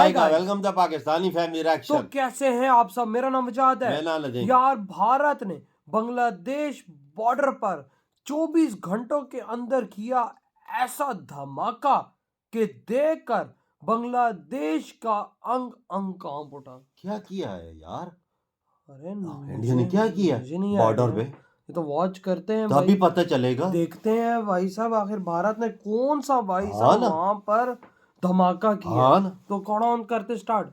Hi guys. Welcome the Pakistani family तो reaction. कैसे हैं आप सब। मेरा नाम वजाद है। मैं नाम नदीम। यार भारत ने बांग्लादेश बॉर्डर पर 24 घंटों के अंदर किया ऐसा धमाका कि देखकर बांग्लादेश का अंग अंग कांप उठा। क्या किया है यार? अरे इंडिया ने क्या किया बॉर्डर पे? ये तो वॉच करते हैं तभी भाई, पता चलेगा। देखते हैं भाई साहब आखिर भारत ने कौन सा भाई हाँ साहब ना। वहां पर धमाका किया। हाँ ना। तो कौन ऑन करते स्टार्ट।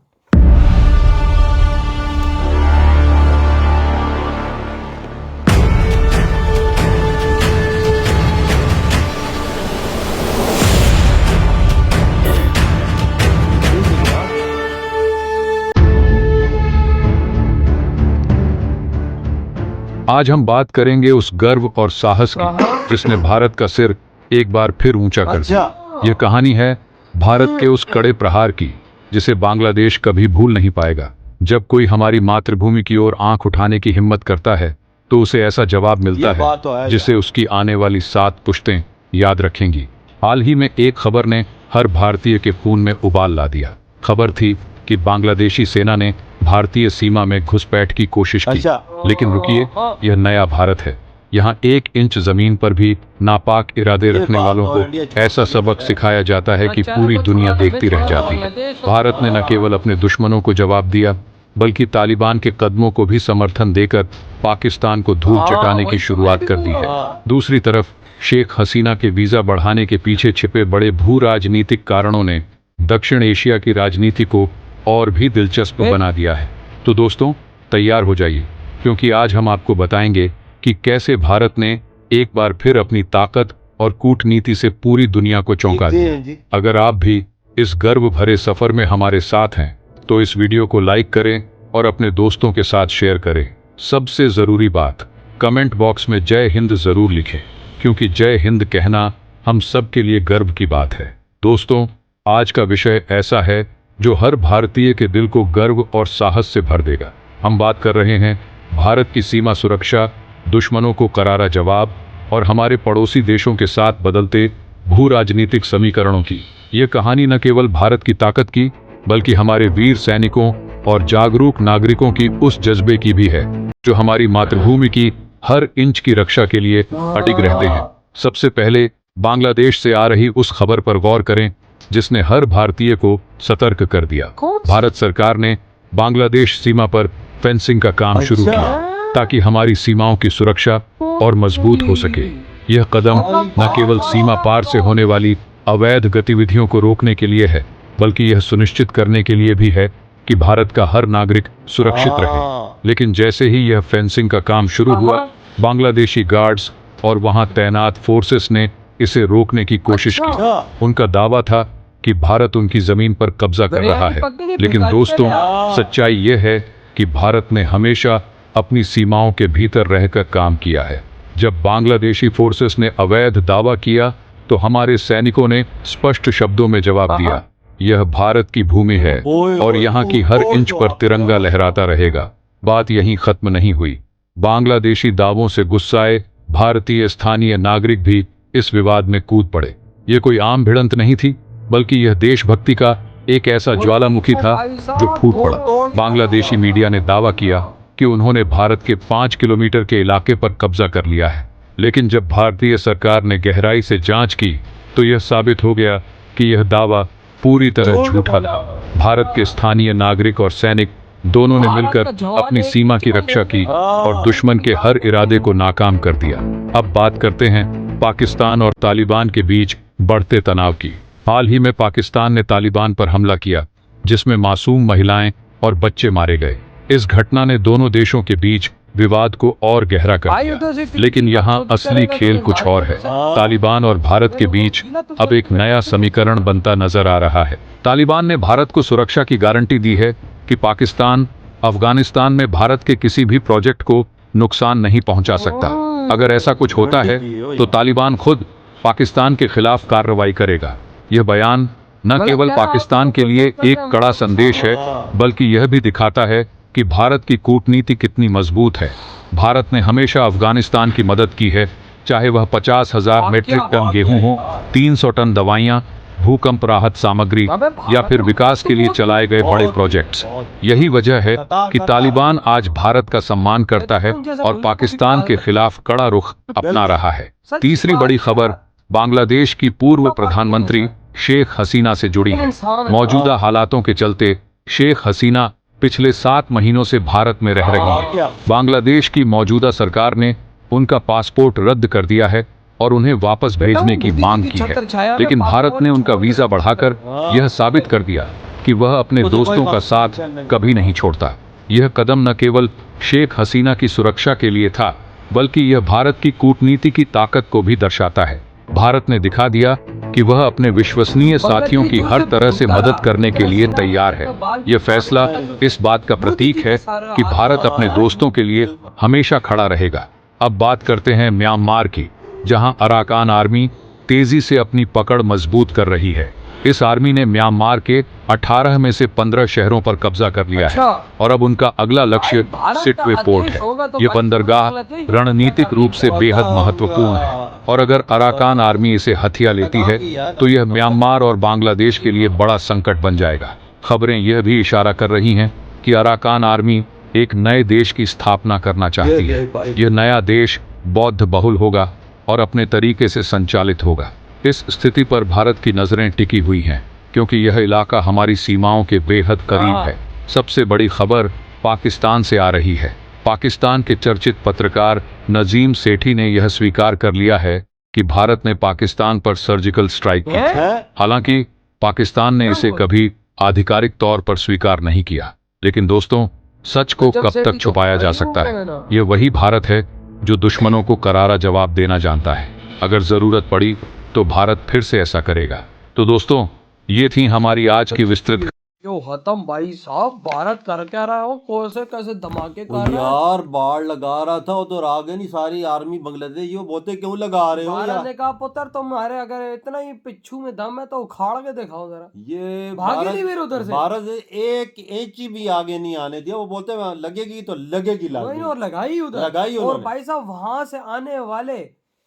आज हम बात करेंगे उस गर्व और साहस की जिसने भारत का सिर एक बार फिर ऊंचा कर दिया। यह कहानी है भारत के उस कड़े प्रहार की जिसे बांग्लादेश कभी भूल नहीं पाएगा। जब कोई हमारी मातृभूमि की ओर आंख उठाने की हिम्मत करता है तो उसे ऐसा जवाब मिलता है जिसे उसकी आने वाली 7 पुश्तें याद रखेंगी। हाल ही में एक खबर ने हर भारतीय के खून में उबाल ला दिया। खबर थी कि बांग्लादेशी सेना ने भारतीय सीमा में घुसपैठ की कोशिश की। लेकिन रुकिए, यह नया भारत है। यहाँ 1 इंच जमीन पर भी नापाक इरादे रखने वालों को ऐसा सबक सिखाया जाता है कि पूरी दुनिया देखती रह जाती है। भारत ने न केवल अपने दुश्मनों को जवाब दिया बल्कि तालिबान के कदमों को भी समर्थन देकर पाकिस्तान को धूल चटाने की शुरुआत कर दी है। दूसरी तरफ शेख हसीना के वीजा बढ़ाने के पीछे छिपे बड़े भू राजनीतिक कारणों ने दक्षिण एशिया की राजनीति को और भी दिलचस्प बना दिया है। तो दोस्तों तैयार हो जाइए, क्योंकि आज हम आपको बताएंगे कि कैसे भारत ने एक बार फिर अपनी ताकत और कूटनीति से पूरी दुनिया को चौंका दिया। अगर आप भी इस गर्व भरे सफर में हमारे साथ हैं तो इस वीडियो को लाइक करें और अपने दोस्तों के साथ शेयर करें। सबसे जरूरी बात, कमेंट बॉक्स में जय हिंद जरूर लिखें, क्योंकि जय हिंद कहना हम सब के लिए गर्व की बात है। दोस्तों आज का विषय ऐसा है जो हर भारतीय के दिल को गर्व और साहस से भर देगा। हम बात कर रहे हैं भारत की सीमा सुरक्षा, दुश्मनों को करारा जवाब और हमारे पड़ोसी देशों के साथ बदलते भू राजनीतिक समीकरणों की। ये कहानी न केवल भारत की ताकत की बल्कि हमारे वीर सैनिकों और जागरूक नागरिकों की उस जज्बे की भी है जो हमारी मातृभूमि की हर इंच की रक्षा के लिए अडिग रहते हैं। सबसे पहले बांग्लादेश से आ रही उस खबर पर गौर करें जिसने हर भारतीय को सतर्क कर दिया। भारत सरकार ने बांग्लादेश सीमा पर फेंसिंग का काम शुरू किया ताकि हमारी सीमाओं की सुरक्षा और मजबूत हो सके। यह कदम न केवल सीमा पार से होने वाली अवैध गतिविधियों को रोकने के लिए है बल्कि यह सुनिश्चित करने के लिए भी है कि भारत का हर नागरिक सुरक्षित रहे। लेकिन जैसे ही यह फेंसिंग का काम शुरू हुआ, बांग्लादेशी गार्ड्स और वहां तैनात फोर्सेस ने इसे रोकने की कोशिश की। उनका दावा था कि भारत उनकी जमीन पर कब्जा कर रहा है। लेकिन दोस्तों सच्चाई यह है कि भारत ने हमेशा अपनी सीमाओं के भीतर रहकर काम किया है। जब बांग्लादेशी फोर्सेस ने अवैध दावा किया तो हमारे सैनिकों ने स्पष्ट शब्दों में जवाब दिया, यह भारत की भूमि है और यहाँ की हर इंच पर तिरंगा लहराता रहेगा। बात यहीं खत्म नहीं हुई। बांग्लादेशी दावों से गुस्साए भारतीय स्थानीय नागरिक भी इस विवाद में कूद पड़े। ये कोई आम भिड़ंत नहीं थी बल्कि यह देशभक्ति का एक ऐसा ज्वालामुखी था जो फूट पड़ा। बांग्लादेशी मीडिया ने दावा किया कि उन्होंने भारत के 5 किलोमीटर के इलाके पर कब्जा कर लिया है। लेकिन जब भारतीय सरकार ने गहराई से जांच की तो यह साबित हो गया कि यह दावा पूरी तरह झूठा था। भारत के स्थानीय नागरिक और सैनिक दोनों ने मिलकर अपनी सीमा की रक्षा की और दुश्मन के हर इरादे को नाकाम कर दिया। अब बात करते हैं पाकिस्तान और तालिबान के बीच बढ़ते तनाव की। हाल ही में पाकिस्तान ने तालिबान पर हमला किया जिसमें मासूम महिलाएं और बच्चे मारे गए। इस घटना ने दोनों देशों के बीच विवाद को और गहरा कर दिया। लेकिन यहाँ असली खेल कुछ और है। तालिबान और भारत के बीच अब एक नया समीकरण बनता नजर आ रहा है। तालिबान ने भारत को सुरक्षा की गारंटी दी है कि पाकिस्तान अफगानिस्तान में भारत के किसी भी प्रोजेक्ट को नुकसान नहीं पहुंचा सकता। अगर ऐसा कुछ होता है तो तालिबान खुद पाकिस्तान के खिलाफ कार्रवाई करेगा। यह बयान न केवल पाकिस्तान के लिए एक कड़ा संदेश है बल्कि यह भी दिखाता है कि भारत की कूटनीति कितनी मजबूत है। भारत ने हमेशा अफगानिस्तान की मदद की है, चाहे वह 50,000 मीट्रिक टन गेहूं हो, 300 टन दवाइयां, भूकंप राहत सामग्री या फिर विकास के लिए चलाए गए बड़े प्रोजेक्ट्स। यही वजह है कि तालिबान आज भारत का सम्मान करता है और पाकिस्तान के खिलाफ कड़ा रुख अपना रहा है। तीसरी बड़ी खबर बांग्लादेश की पूर्व प्रधानमंत्री शेख हसीना से जुड़ी है। मौजूदा हालातों के चलते शेख हसीना पिछले 7 महीनों से भारत में रह रही हैं। बांग्लादेश की मौजूदा सरकार ने उनका पासपोर्ट रद्द कर दिया है और उन्हें वापस भेजने की मांग की है, लेकिन भारत ने उनका वीजा बढ़ाकर यह साबित कर दिया कि वह अपने दोस्तों का साथ कभी नहीं छोड़ता। यह कदम न केवल शेख हसीना की सुरक्षा के लिए था, बल्कि यह भारत की कूटनीति की ताकत को भी दर्शाता है। भारत ने दिखा दिया कि वह अपने विश्वसनीय साथियों की हर तरह से मदद करने के लिए तैयार है। यह फैसला इस बात का प्रतीक है कि भारत अपने दोस्तों के लिए हमेशा खड़ा रहेगा। अब बात करते हैं म्यांमार की, जहां अराकान आर्मी तेजी से अपनी पकड़ मजबूत कर रही है। इस आर्मी ने म्यांमार के 18 में से 15 शहरों पर कब्जा कर लिया है और अब उनका अगला लक्ष्य सिटवे पोर्ट है। ये बंदरगाह रणनीतिक रूप से बेहद महत्वपूर्ण है और अगर अराकान आर्मी इसे हथिया लेती है तो यह म्यांमार और बांग्लादेश के लिए बड़ा संकट बन जाएगा। खबरें यह भी इशारा कर रही हैं कि अराकान आर्मी एक नए देश की स्थापना करना चाहती है। यह नया देश बौद्ध बहुल होगा और अपने तरीके से संचालित होगा। इस स्थिति पर भारत की नजरें टिकी हुई हैं, क्योंकि यह इलाका हमारी सीमाओं के बेहद करीब है। सबसे बड़ी खबर पाकिस्तान से आ रही है। पाकिस्तान के चर्चित पत्रकार नजीम सेठी ने यह स्वीकार कर लिया है कि भारत ने पाकिस्तान पर सर्जिकल स्ट्राइक की थी। हालांकि पाकिस्तान ने इसे कभी आधिकारिक तौर पर स्वीकार नहीं किया, लेकिन दोस्तों, सच को कब तक छुपाया जा सकता है? यह वही भारत है जो दुश्मनों को करारा जवाब देना जानता है। अगर जरूरत पड़ी तो भारत फिर से ऐसा करेगा। तो दोस्तों, ये थी हमारी आज की विस्तृत। यो खत्म भाई साहब, भारत कर क्या रहा हो, कैसे कैसे धमाके कर रहा है। यार बाढ़ लगा रहा था उधर आ गए नहीं सारी आर्मी बांग्लादेश। ये बोलते क्यों लगा रहे हो भारत यार? ने कहा पुत्र तुम्हारे अगर इतना ही पिच्छू में दम है तो उखाड़ के दिखाओ जरा। ये भागे नहीं फिर उधर से। भारत एक इंच भी आगे नहीं आने दिया। वो बोलते हैं लगेगी तो लगेगी, वही और लगाई उधर लगाई और उन्होंने। भाई साहब वहां से आने वाले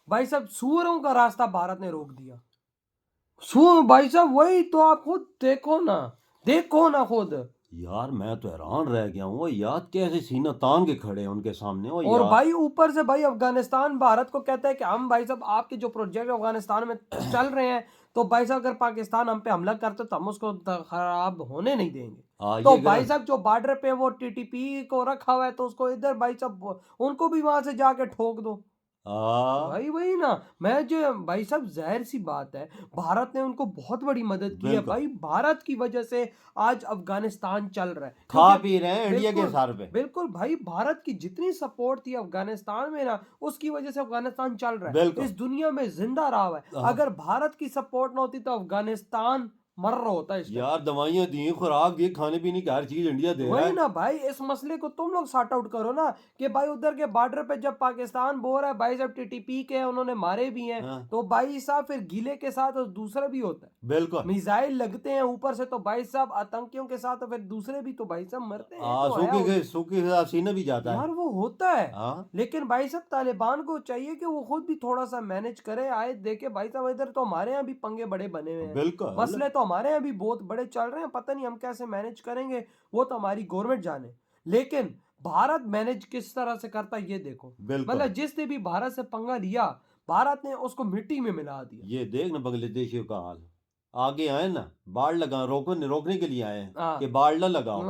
भाई साहब सुअरों का रास्ता भारत ने रोक दिया। सुअर भाई साहब, वही तो आप खुद देखो ना खुद। यार मैं तो हैरान रह गया हूँ यार, कैसे सीना तान के खड़े हैं उनके सामने। और यार भाई ऊपर से भाई अफगानिस्तान भारत को कहता है कि हम भाई साहब आपके जो प्रोजेक्ट अफगानिस्तान में चल रहे हैं, तो भाई साहब अगर पाकिस्तान हम पे हमला करते तो हम उसको खराब होने नहीं देंगे। तो भाई साहब जो बॉर्डर पे वो टीटीपी को रखा हुआ है तो उसको इधर भाई साहब उनको भी वहां से जाके ठोक दो। भाई वही ना, मैं जो भाई साहब जाहिर सी बात है भारत ने उनको बहुत बड़ी मदद की है भाई। भारत की वजह से आज अफगानिस्तान चल रहा है, खा पी रहे हैं इंडिया के सर पे। बिल्कुल भाई, भारत की जितनी सपोर्ट थी अफगानिस्तान में ना, उसकी वजह से अफगानिस्तान चल रहा है, इस दुनिया में जिंदा रहा हुआ है। अगर भारत की सपोर्ट ना होती तो अफगानिस्तान मर रहा होता है। यार दवाइयां दी, खुराक दी, खाने पीने की हर चीज इंडिया दे रहा है। वही ना भाई, इस मसले को तुम लोग सॉर्ट आउट करो ना कि भाई उधर के बॉर्डर पे जब पाकिस्तान बोल रहा है भाई साहब टीटीपी के उन्होंने मारे भी हैं, तो भाई साहब फिर गीले के साथ और दूसरा भी होता है। बिल्कुल मिसाइल लगते हैं ऊपर से तो भाई साहब आतंकियों के साथ फिर दूसरे भी तो भाई साहब मरते हैं। सूखी सीना भी जाता है यार, वो होता है। लेकिन भाई साहब तालिबान को चाहिए कि वो खुद भी थोड़ा सा मैनेज करे, आए देखे भाई साहब इधर तो हमारे यहाँ भी पंगे बड़े बने हुए हैं। बिल्कुल मसले तो हमारे यहाँ भी बहुत बड़े चल रहे हैं, पता नहीं हम कैसे मैनेज करेंगे, वो तो हमारी गवर्नमेंट जाने। लेकिन भारत मैनेज किस तरह से करता है ये देखो। मतलब जिसने भी भारत से पंगा लिया, भारत ने उसको मिट्टी में मिला दिया। ये देख ना बांग्लादेशियों का हाल। आगे आए ना, बाढ़ लगा रोकने के लिए आए हैं कि बाढ़ ना लगाओ।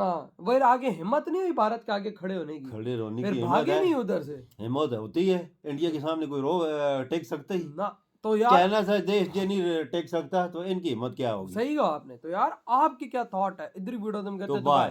वो आगे हिम्मत नहीं हुई भारत के आगे खड़े होने की, खड़े होने की भागे नहीं उधर से। हिम्मत होती है इंडिया के सामने कोई टेक सकता ही ना। तो यार चाइना से देश जो नहीं टेक सकता तो इनकी हिम्मत क्या होगी। सही कहा आपने। तो यार आपकी क्या थॉट है, इधर वीडियो तुम कहते तो बाय।